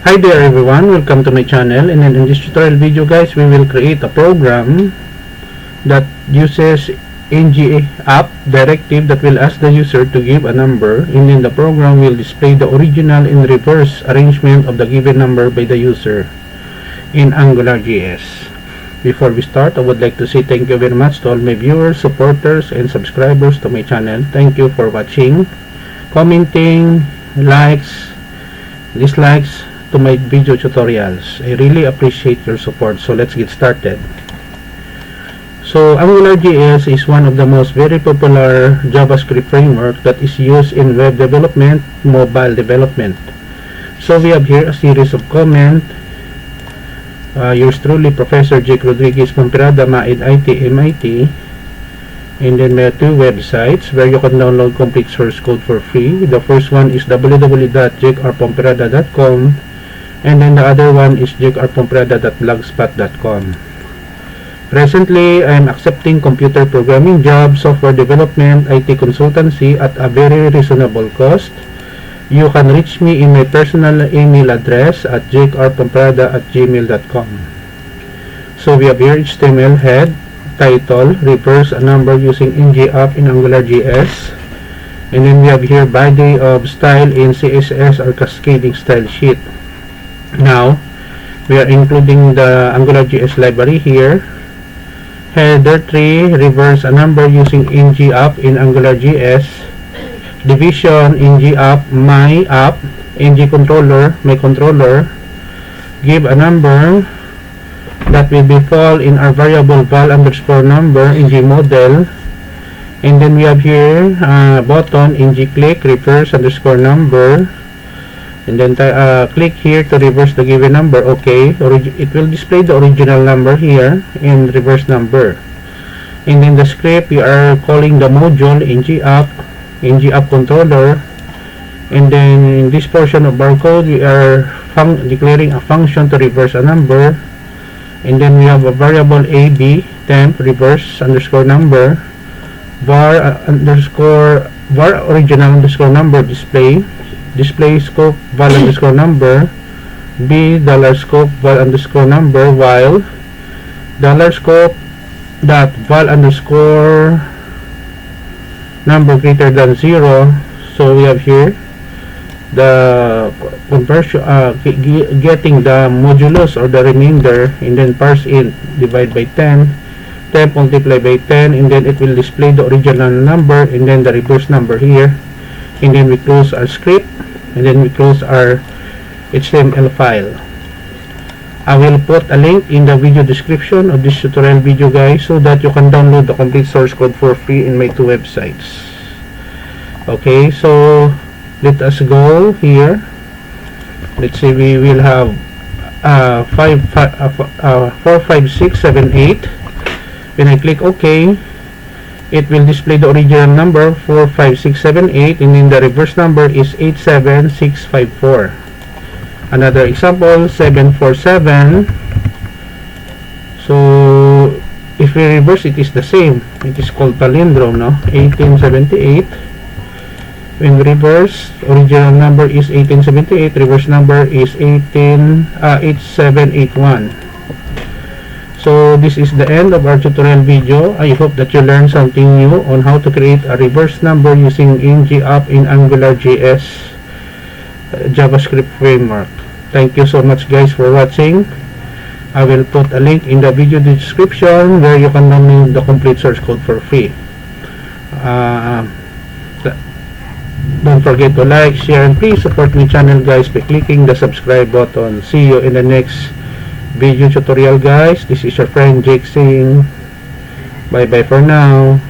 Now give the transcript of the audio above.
Hi there everyone, welcome to my channel, and then in this tutorial video guys, we will create a program that uses ng app directive that will ask the user to give a number, and then the program will display the original and reverse arrangement of the given number by the user in AngularJS. Before we start, I would like to say thank you very much to all my viewers, supporters, and subscribers to my channel. Thank you for watching, commenting, likes, dislikes to my video tutorials. I really appreciate your support. So let's get started. So AngularJS is one of the most very popular JavaScript framework that is used in web development, mobile development. So we have here a series of comments. Yours truly, Professor Jake Rodriguez, Pomperada, MAID IT, MIT. And then we have two websites where you can download complete source code for free. The first one is www.jakerpomperada.com, and then the other one is jakerpomperada.blogspot.com. Presently, I am accepting computer programming jobs, software development, IT consultancy at a very reasonable cost. You can reach me in my personal email address at jakerpomperada@gmail.com. So we have here HTML head, title, reverse a number using ng app in AngularJS, and then we have here body of style in CSS or cascading style sheet. Now we are including the AngularJS library here. Header tree, reverse a number using ng app in AngularJS. Division, ng app, my app, ng controller, my controller. Give a number that will be fall in our variable val_number, ng model. And then we have here button, ng click, reverse _number. And then click here to reverse the given number. Okay, it will display the original number here in reverse number. And in the script, we are calling the module ng app controller. And then in this portion of our code, we are declaring a function to reverse a number. And then we have a variable ab temp reverse _number, var original _number display scope val_number, b $scope val_number, while $scope dot val_number greater than 0. So we have here the conversion, getting the modulus or the remainder, and then parse int, divide by 10, temp multiply by 10, and then it will display the original number and then the reverse number here. And then we close our script, and then we close our HTML file. I will put a link in the video description of this tutorial video guys, so that you can download the complete source code for free in my two websites. Okay, so let us go here. Let's say we will have 4, 5, 6, 7, 8. When I click OK, it will display the original number 4, 5, 6, 7, 8, and then the reverse number is 8, 7, 6, 5, 4. Another example, 7, 4, 7. So if we reverse, it is the same. It is called palindrome, no? 1878. When we reverse, original number is 1878, reverse number is 8781. So this is the end of our tutorial video. I hope that you learned something new on how to create a reverse number using ng app in AngularJS JavaScript framework. Thank you so much guys for watching. I will put a link in the video description where you can download the complete source code for free. Don't forget to like, share, and please support my channel guys by clicking the subscribe button. See you in the next video tutorial guys. This is your friend Jake saying bye bye for now.